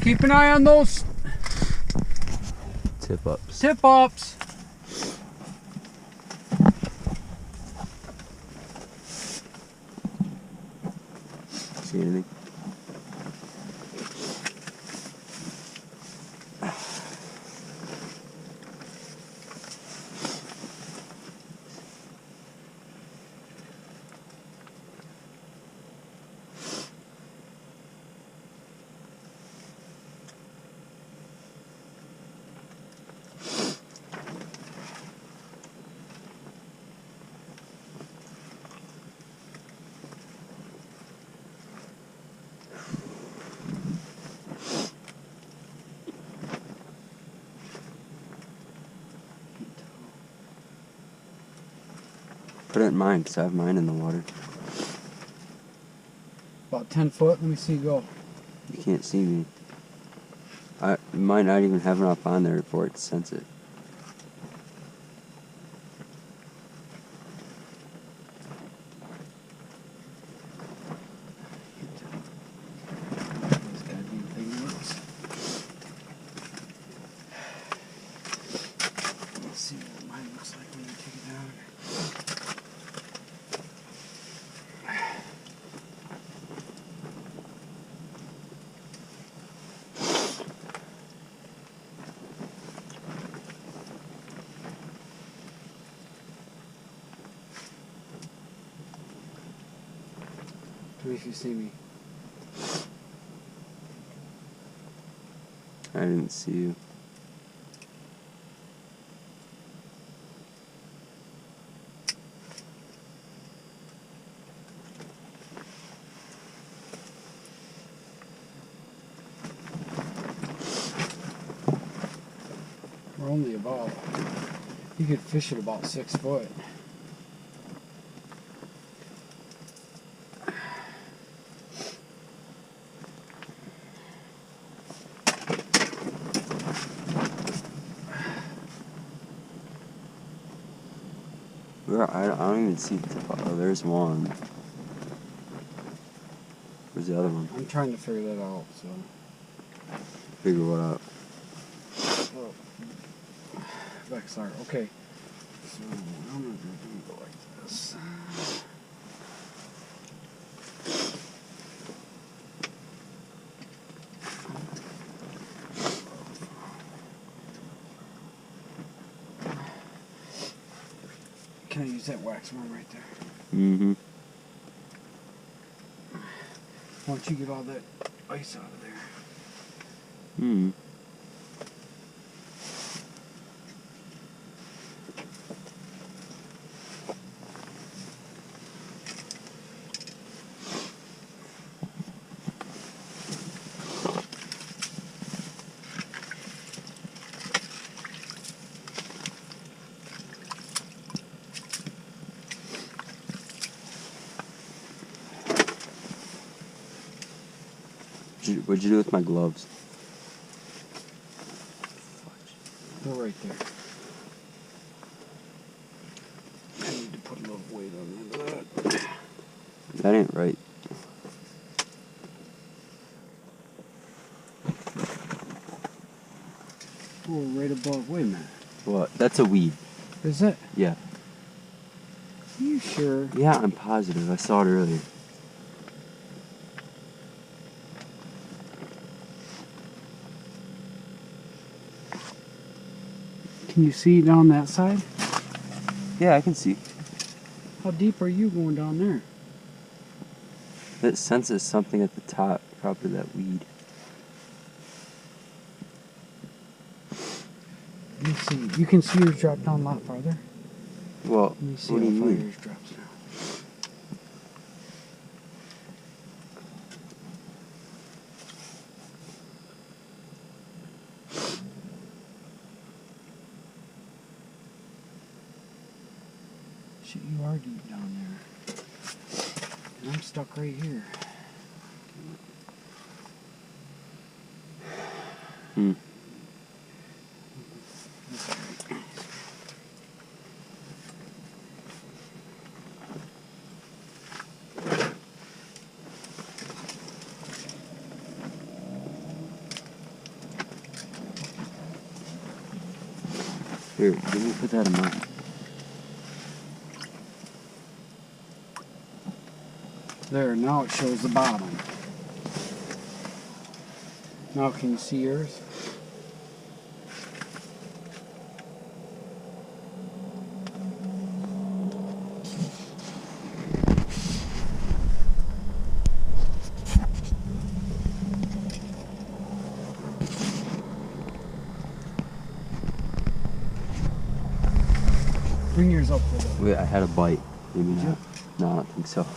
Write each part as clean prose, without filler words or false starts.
Keep an eye on those tip-ups. tip-ups. See anything? Put it in mine, because I have mine in the water. About 10 foot. Let me see you go. You can't see me. I might not even have enough on there for it to sense it. This goddamn thing works. Let's see what mine looks like when you take it down. Tell me if you see me. I didn't see you. We're only about, you could fish at about 6 foot. I don't even see the tip. Oh, there's one. Where's the other one? I'm trying to figure that out, so. Figure what out. Oh. Vexar, okay. So I'm gonna go like this. Can I use that wax worm right there? Mm-hmm. Why don't you get all that ice out of there? Hmm. What'd you do with my gloves? They're right there. I need to put a little weight on the end of that. That ain't right. Oh, right above. Wait a minute. What? That's a weed. Is it? Yeah. Are you sure? Yeah, I'm positive. I saw it earlier. Can you see down that side? Yeah, I can see. How deep are you going down there? It senses something at the top. Probably that weed. Let me see. You can see yours drop down a lot farther. Well, Let me see what do how you far mean? yours drops down. Shit, you are deep down there. And I'm stuck right here. Hmm. Here, let me put that in mine. There, now it shows the bottom. Now can you see yours? Bring yours up for the... Wait, I had a bite. Maybe Did you? not. No, I don't think so.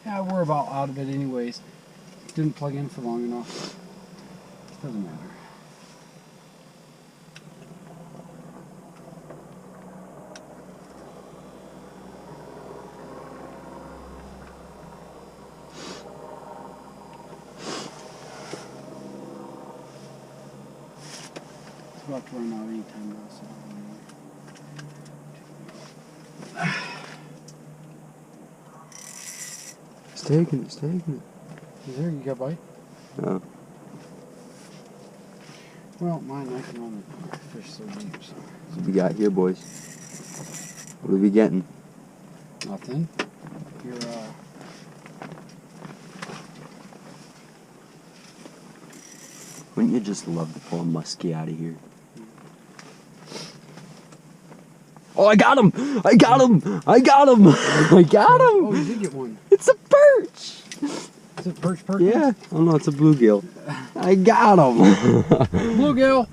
Yeah, we're about out of it anyways. Didn't plug in for long enough. Doesn't matter. It's about to run out anytime now, so... It's taking it, it's taking Is there? You got a bite? it. No. Well, mine, I can only fish so deep, so... What we got here, boys? What are we getting? Nothing. You're, Wouldn't you just love to pull a muskie out of here? Oh, I got him! I got him! I got him! I got him! Oh, you did get one. It's a perch! Is it Perch Perkins? Yeah. Oh no, it's a bluegill. I got him! Bluegill!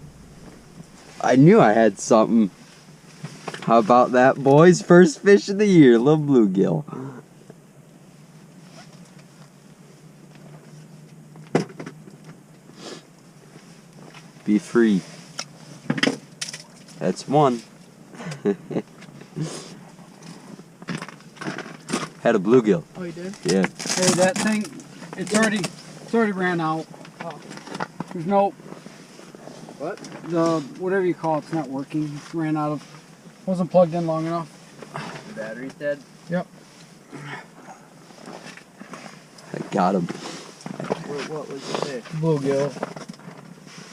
I knew I had something. How about that, boys? First fish of the year, little bluegill. Be free. That's one. Had a bluegill. Oh, you did? Yeah. Hey, that thing, it's already ran out. There's no... What? The, whatever you call it's not working. It ran out of... Wasn't plugged in long enough. The battery's dead? Yep. I got him. What was the fish? Bluegill.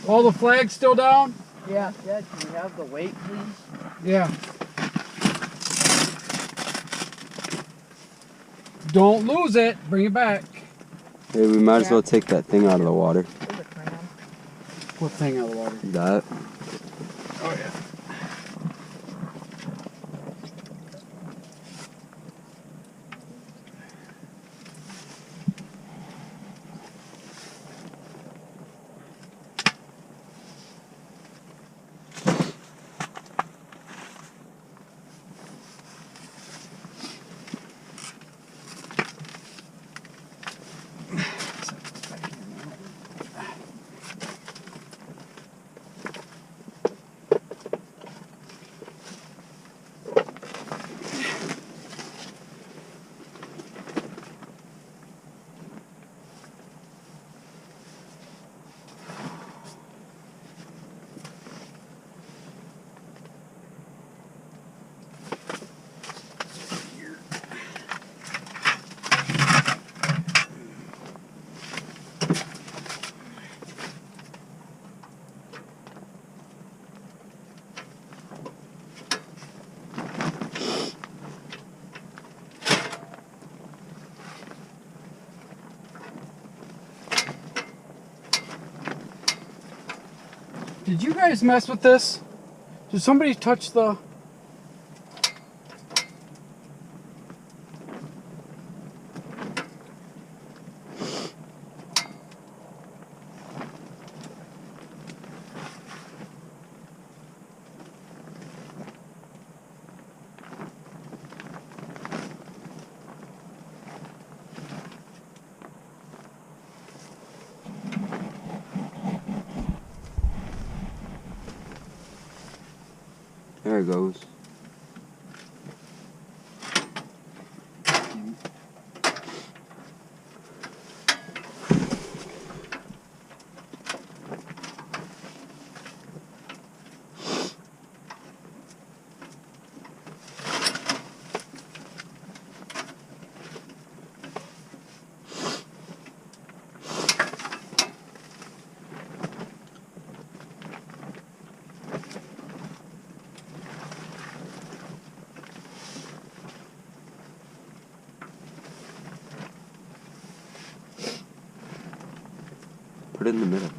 All the flags still down? Yeah, can you have the weight, please? Yeah. Don't lose it. Bring it back. Hey, we might as well take that thing out of the water. There's a crayon. What thing out of the water? That. Oh, yeah. Did you guys mess with this? Did somebody touch the... There it goes. Put it in the middle.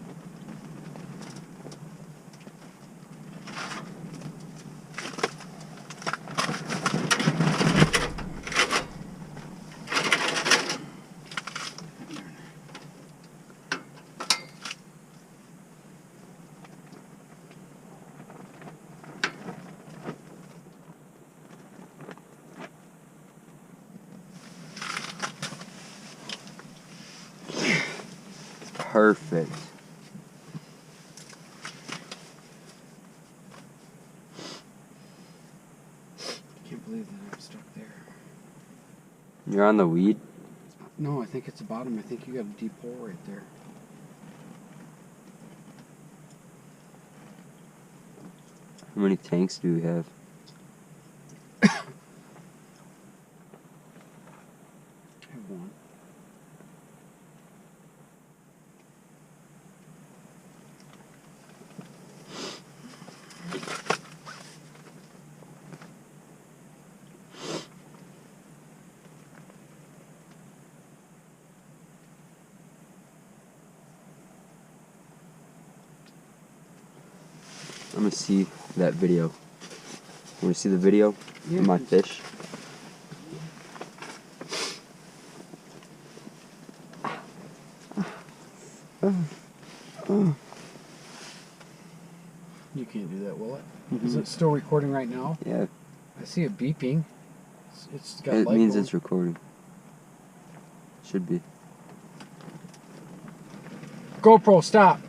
Perfect. I can't believe that I'm stuck there. You're on the weed? No, I think it's the bottom. I think you got a deep hole right there. How many tanks do we have? I have one. I'm gonna see that video. Wanna see the video Yeah. of my fish? You can't do that, will it? Mm-hmm. Is it still recording right now? Yeah, I see it beeping. It's got it light means going. it's recording. Should be. GoPro, stop.